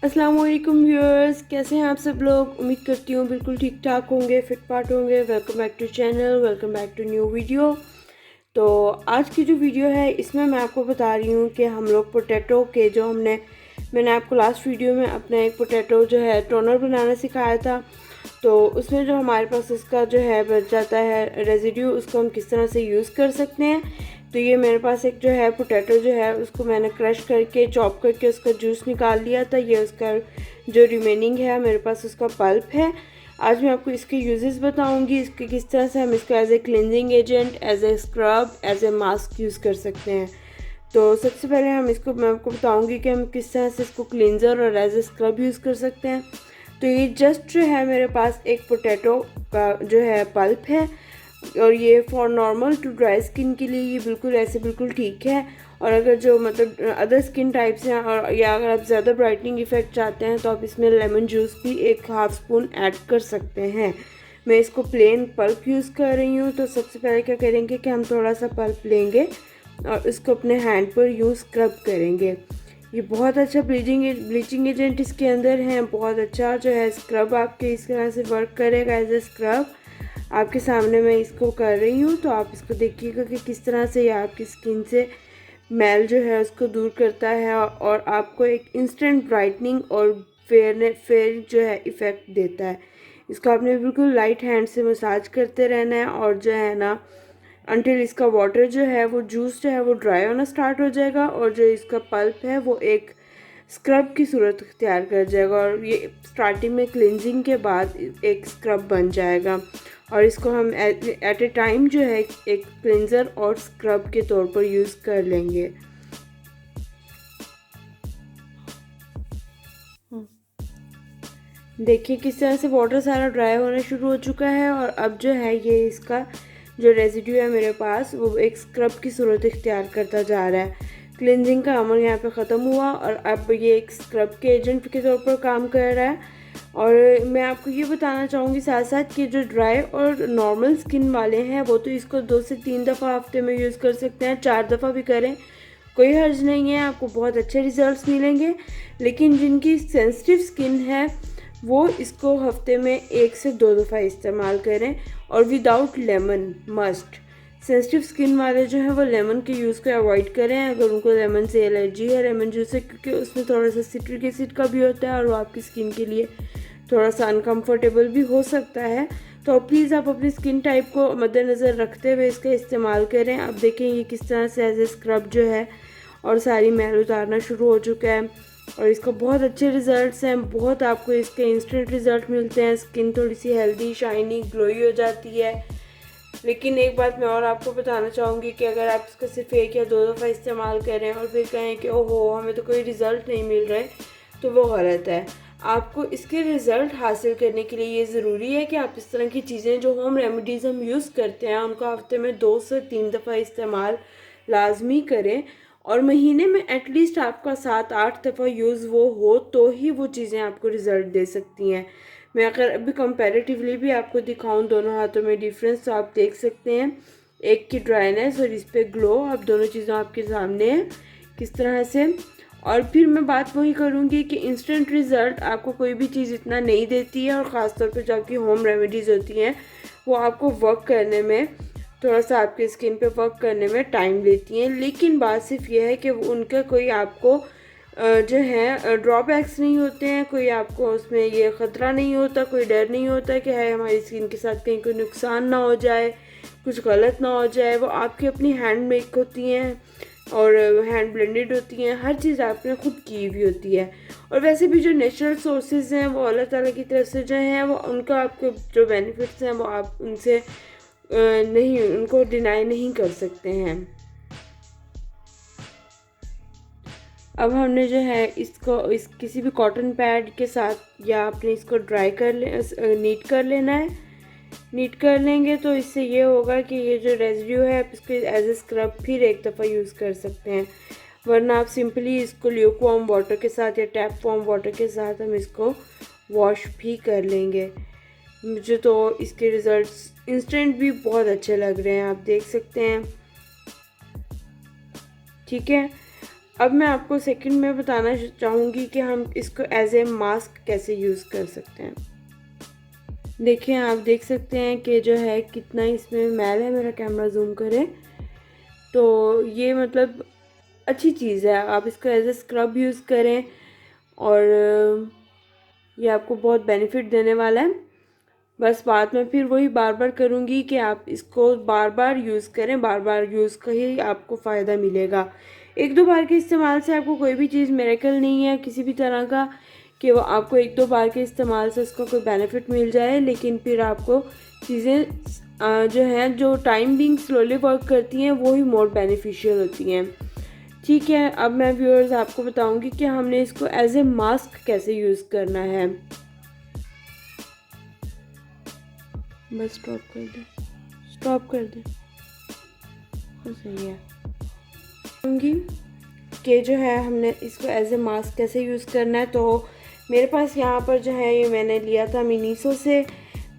अस्सलाम वालेकुम व्यूअर्स, कैसे हैं आप सब लोग। उम्मीद करती हूँ बिल्कुल ठीक ठाक होंगे, फिट फाट होंगे। Welcome back to channel, welcome back to new video. तो आज की जो वीडियो है इसमें मैं आपको बता रही हूँ कि हम लोग पोटैटो के जो मैंने आपको लास्ट वीडियो में अपना एक पोटैटो जो है टोनर बनाना सिखाया था। तो उसमें जो हमारे पास उसका जो है बच जाता है रेजिड्यू, उसको हम किस तरह से यूज़ कर सकते हैं। तो ये मेरे पास एक जो है पोटैटो जो है उसको मैंने क्रश करके चॉप करके उसका जूस निकाल लिया था। ये उसका जो रिमेनिंग है मेरे पास उसका पल्प है। आज मैं आपको इसके यूजेस बताऊंगी, इसके किस तरह से हम इसको as a cleansing agent, as a scrub, as a mask use कर सकते हैं। तो सबसे पहले मैं आपको बताऊंगी कि हम किस तरह से इसको क्लिनज़र और एज ए स्क्रब यूज़ कर सकते हैं। तो ये जस्ट जो है मेरे पास एक पोटैटो का जो है पल्प है, और ये for normal to dry skin के लिए ये बिल्कुल ठीक है। और अगर जो मतलब अदर स्किन टाइप्स हैं और या अगर आप ज़्यादा ब्राइटनिंग इफेक्ट चाहते हैं तो आप इसमें लेमन जूस भी एक हाफ स्पून ऐड कर सकते हैं। मैं इसको प्लेन पल्प यूज़ कर रही हूँ। तो सबसे पहले क्या करेंगे कि हम थोड़ा सा पल्प लेंगे और इसको अपने हैंड पर यूँ स्क्रब करेंगे। ये बहुत अच्छा ब्लीचिंग एजेंट इसके अंदर है, बहुत अच्छा जो है स्क्रब आपके इस तरह से वर्क करेगा एज ए स्क्रब। आपके सामने मैं इसको कर रही हूँ, तो आप इसको देखिएगा कि किस तरह से ये आपकी स्किन से मैल जो है उसको दूर करता है और आपको एक इंस्टेंट ब्राइटनिंग और फेयर जो है इफ़ेक्ट देता है। इसको आपने बिल्कुल लाइट हैंड से मसाज करते रहना है और जो है ना अंटिल इसका वाटर जो है वो जूस जो है वो ड्राई होना स्टार्ट हो जाएगा और जो इसका पल्प है वो एक स्क्रब की सूरत इख्तियार कर जाएगा और ये स्टार्टिंग में क्लिनजिंग के बाद एक स्क्रब बन जाएगा। और इसको हम एट ए टाइम जो है एक क्लिनज़र और स्क्रब के तौर पर यूज़ कर लेंगे। देखिए किस तरह से वाटर सारा ड्राई होना शुरू हो चुका है और अब जो है ये इसका जो रेजिड्यू है मेरे पास वो एक स्क्रब की सूरत इख्तियार करता जा रहा है। क्लिनजिंग का अमल यहाँ पे ख़त्म हुआ और अब ये एक स्क्रब के एजेंट के तौर पर काम कर रहा है। और मैं आपको ये बताना चाहूँगी साथ साथ कि जो ड्राई और नॉर्मल स्किन वाले हैं वो तो इसको 2 से 3 दफ़ा हफ्ते में यूज़ कर सकते हैं, 4 दफ़ा भी करें कोई हर्ज नहीं है, आपको बहुत अच्छे रिजल्ट्स मिलेंगे। लेकिन जिनकी सेंसिटिव स्किन है वो इसको हफ्ते में 1 से 2 दफ़ा इस्तेमाल करें और without lemon must. Sensitive skin वाले जो है वो लेमन के यूज़ को अवॉइड करें अगर उनको लेमन से एलर्जी है लेमन जूस से, क्योंकि उसमें थोड़ा सा सिट्रिक एसिड का भी होता है और वो आपकी स्किन के लिए थोड़ा सा अनकम्फर्टेबल भी हो सकता है। तो प्लीज़ आप अपनी स्किन टाइप को मद्देनज़र रखते हुए इसका इस्तेमाल करें। अब देखें ये किस तरह से एज ए स्क्रब जो है और सारी मैल उतारना शुरू हो चुका है और इसका बहुत अच्छे रिज़ल्ट्स हैं, बहुत आपको इसके इंस्टेंट रिज़ल्ट मिलते हैं। स्किन थोड़ी सी हेल्दी, शाइनी, ग्लोई हो जाती है। लेकिन एक बात मैं और आपको बताना चाहूँगी कि अगर आप इसका सिर्फ 1 या 2 दफ़ा इस्तेमाल करें और फिर कहें कि ओहो हमें तो कोई रिज़ल्ट नहीं मिल रहे, तो वो गलत है। आपको इसके रिज़ल्ट हासिल करने के लिए ये ज़रूरी है कि आप इस तरह की चीज़ें जो होम रेमेडीज़ हम यूज़ करते हैं उनको हफ्ते में 2 से 3 दफ़ा इस्तेमाल लाजमी करें और महीने में एटलीस्ट आपका 7-8 दफ़ा यूज़ वो हो तो ही वो चीज़ें आपको रिज़ल्ट दे सकती हैं। मैं अगर अभी कंपैरेटिवली भी आपको दिखाऊं दोनों हाथों में डिफरेंस तो आप देख सकते हैं, एक की ड्राइनेस और इस पे ग्लो। अब दोनों चीज़ें आपके सामने हैं किस तरह से। और फिर मैं बात वही करूँगी कि इंस्टेंट रिज़ल्ट आपको कोई भी चीज़ इतना नहीं देती है और ख़ासतौर पर जो आपकी होम रेमेडीज़ होती हैं वो आपको वर्क करने में थोड़ा सा आपके स्किन पे वर्क करने में टाइम लेती हैं। लेकिन बात सिर्फ ये है कि उनका कोई आपको जो है ड्रॉबैक्स नहीं होते हैं, कोई आपको उसमें ये ख़तरा नहीं होता, कोई डर नहीं होता कि है हमारी स्किन के साथ कहीं कोई नुकसान ना हो जाए, कुछ गलत ना हो जाए। वो आपकी अपनी हैंड मेक होती हैं और हैंड ब्लेंडेड होती हैं, हर चीज़ आपने खुद की हुई होती है। और वैसे भी जो नेचुरल सोर्सेज हैं वो अल्लाह ताला की तरफ से जो हैं वो उनका आपको जो बेनिफिट्स हैं वो आप उनसे नहीं उनको डिनाई नहीं कर सकते हैं। अब हमने जो है इसको इस किसी भी कॉटन पैड के साथ या आपने इसको ड्राई कर ले नीट कर लेना है। नीट कर लेंगे तो इससे ये होगा कि ये जो रेजिड्यू है आप इसको एज ए स्क्रब फिर एक दफ़ा यूज़ कर सकते हैं, वरना आप सिंपली इसको ल्यूक वार्म वाटर के साथ या टैप वार्म वाटर के साथ हम इसको वॉश भी कर लेंगे। मुझे तो इसके रिज़ल्ट्स इंस्टेंट भी बहुत अच्छे लग रहे हैं, आप देख सकते हैं। ठीक है, अब मैं आपको सेकंड में बताना चाहूँगी कि हम इसको एज ए मास्क कैसे यूज़ कर सकते हैं। देखिए, आप देख सकते हैं कि जो है कितना इसमें मैल है। मेरा कैमरा जूम करें तो ये मतलब अच्छी चीज़ है। आप इसको एज ए स्क्रब यूज़ करें और ये आपको बहुत बेनिफिट देने वाला है। बस बात मैं फिर वही बार बार करूँगी कि आप इसको बार बार यूज़ करें, बार बार यूज़ का ही आपको फ़ायदा मिलेगा। एक दो बार के इस्तेमाल से आपको कोई भी चीज़ मिरेकल नहीं है किसी भी तरह का कि वो आपको एक दो बार के इस्तेमाल से उसका कोई बेनिफिट मिल जाए, लेकिन फिर आपको चीज़ें जो हैं जो टाइम बिंग स्लोली वर्क करती हैं वो ही मोर बेनिफिशियल होती हैं। ठीक है, अब मैं व्यूअर्स आपको बताऊंगी कि हमने इसको एज ए मास्क कैसे यूज़ करना है। बस स्टॉप कर दे, स्टॉप कर दे, तो सही है। कि जो है हमने इसको एज ए मास्क कैसे यूज़ करना है। तो मेरे पास यहाँ पर जो है ये मैंने लिया था मिनीसो से,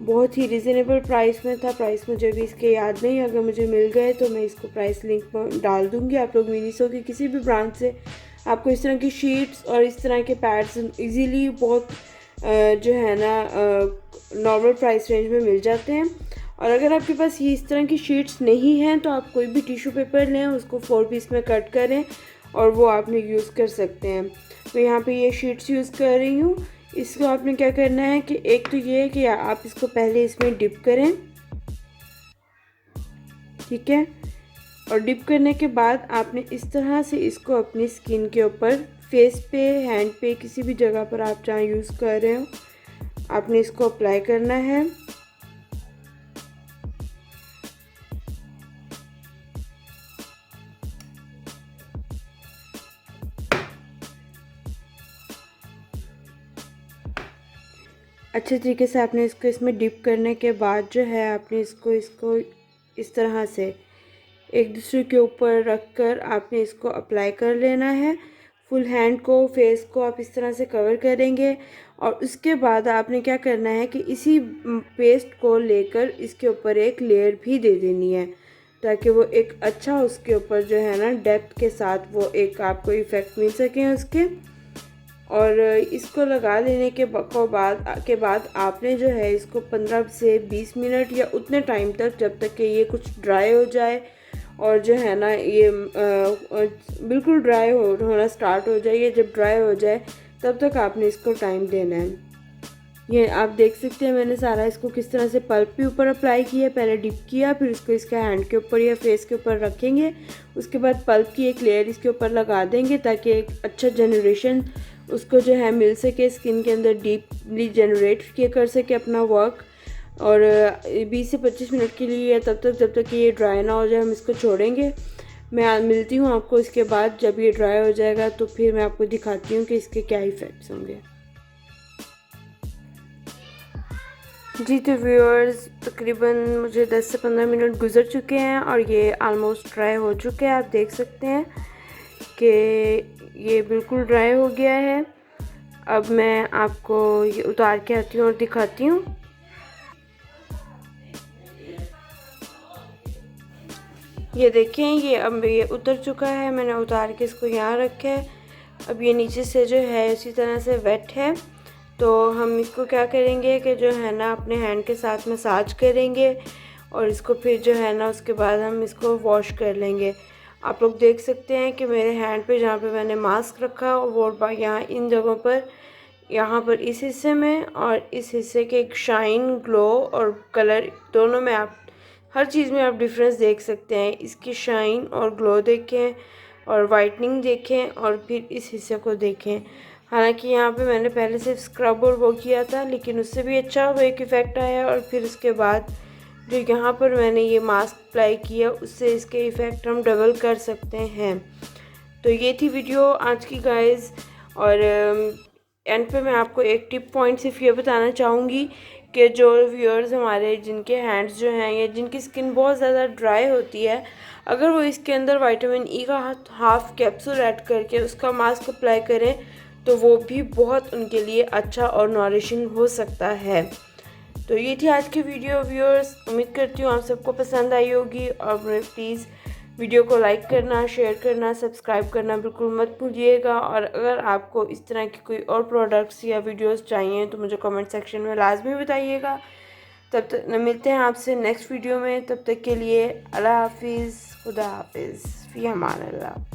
बहुत ही रिजनेबल प्राइस में था। प्राइस मुझे भी इसके याद नहीं, अगर मुझे मिल गए तो मैं इसको प्राइस लिंक पर डाल दूँगी। आप लोग मिनीसो की किसी भी ब्रांड से आपको इस तरह की शीट्स और इस तरह के पैड्स इजीली बहुत जो है ना नॉर्मल प्राइस रेंज में मिल जाते हैं। और अगर आपके पास ये इस तरह की शीट्स नहीं हैं तो आप कोई भी टिश्यू पेपर लें, उसको 4 पीस में कट करें और वो आपने यूज़ कर सकते हैं। तो यहाँ पे ये शीट्स यूज़ कर रही हूँ। इसको आपने क्या करना है कि एक तो ये है कि आप इसको पहले इसमें डिप करें, ठीक है। और डिप करने के बाद आपने इस तरह से इसको अपनी स्किन के ऊपर, फेस पे, हैंड पे, किसी भी जगह पर आप जहाँ यूज़ कर रहे हो आपने इसको अप्लाई करना है। अच्छे तरीके से आपने इसको इसमें डिप करने के बाद जो है आपने इसको इस तरह से एक दूसरे के ऊपर रख कर आपने इसको अप्लाई कर लेना है। फुल हैंड को, फेस को आप इस तरह से कवर करेंगे और उसके बाद आपने क्या करना है कि इसी पेस्ट को लेकर इसके ऊपर एक लेयर भी दे देनी है ताकि वो एक अच्छा उसके ऊपर जो है ना डेप्थ के साथ वो एक आपको इफ़ेक्ट मिल सके उसके। और इसको लगा लेने के बाद आपने जो है इसको 15 से 20 मिनट या उतने टाइम तक, जब तक कि ये कुछ ड्राई हो जाए और जो है ना ये बिल्कुल ड्राई होना स्टार्ट हो जाए, ये जब ड्राई हो जाए तब तक आपने इसको टाइम देना है। ये आप देख सकते हैं मैंने सारा इसको किस तरह से पल्प के ऊपर अप्लाई किया। पहले डिप किया, फिर इसको इसके हैंड के ऊपर या फेस के ऊपर रखेंगे, उसके बाद पल्प की एक लेयर इसके ऊपर लगा देंगे ताकि एक अच्छा जनरेशन उसको जो है मिल सके, स्किन के अंदर डीपली जनरेट किया कर सके अपना वर्क। और 20 से 25 मिनट के लिए तब तक जब तक कि ये ड्राई ना हो जाए हम इसको छोड़ेंगे। मैं मिलती हूँ आपको इसके बाद, जब ये ड्राई हो जाएगा तो फिर मैं आपको दिखाती हूँ कि इसके क्या इफ़ेक्ट्स होंगे। जी तो व्यूअर्स, तकरीबन मुझे 10 से 15 मिनट गुजर चुके हैं और ये आलमोस्ट ड्राई हो चुके हैं। आप देख सकते हैं कि ये बिल्कुल ड्राई हो गया है। अब मैं आपको ये उतार के आती हूँ और दिखाती हूँ। ये देखें, ये अब ये उतर चुका है। मैंने उतार के इसको यहाँ रखा है। अब ये नीचे से जो है इसी तरह से वेट है। तो हम इसको क्या करेंगे कि जो है ना अपने हैंड के साथ मसाज करेंगे और इसको फिर जो है ना उसके बाद हम इसको वॉश कर लेंगे। आप लोग देख सकते हैं कि मेरे हैंड पे जहाँ पे मैंने मास्क रखा वो यहाँ इन जगहों पर, यहाँ पर इस हिस्से में और इस हिस्से के एक शाइन, ग्लो और कलर दोनों में आप हर चीज़ में आप डिफरेंस देख सकते हैं। इसकी शाइन और ग्लो देखें और वाइटनिंग देखें और फिर इस हिस्से को देखें। हालांकि यहाँ पे मैंने पहले सिर्फ स्क्रब और वो किया था, लेकिन उससे भी अच्छा वो एक इफ़ेक्ट आया। और फिर उसके बाद जो यहाँ पर मैंने ये मास्क अप्लाई किया उससे इसके इफ़ेक्ट हम डबल कर सकते हैं। तो ये थी वीडियो आज की गाइस। और एंड पे मैं आपको एक टिप पॉइंट सिर्फ ये बताना चाहूँगी कि जो व्यूअर्स हमारे जिनके हैंड्स जो हैं या जिनकी स्किन बहुत ज़्यादा ड्राई होती है, अगर वो इसके अंदर विटामिन ई का हाफ कैप्सूल ऐड करके उसका मास्क अप्लाई करें तो वो भी बहुत उनके लिए अच्छा और नॉरिशिंग हो सकता है। तो ये थी आज की वीडियो व्यूअर्स। उम्मीद करती हूँ आप सबको पसंद आई होगी और प्लीज़ वीडियो को लाइक करना, शेयर करना, सब्सक्राइब करना बिल्कुल मत भूलिएगा। और अगर आपको इस तरह की कोई और प्रोडक्ट्स या वीडियोस चाहिए तो मुझे कमेंट सेक्शन में लाजमी बताइएगा। तब तक मिलते हैं आपसे नेक्स्ट वीडियो में। तब तक के लिए अल्लाह हाफिज़, खुदा हाफिज़, फ़ी अमान अल्लाह।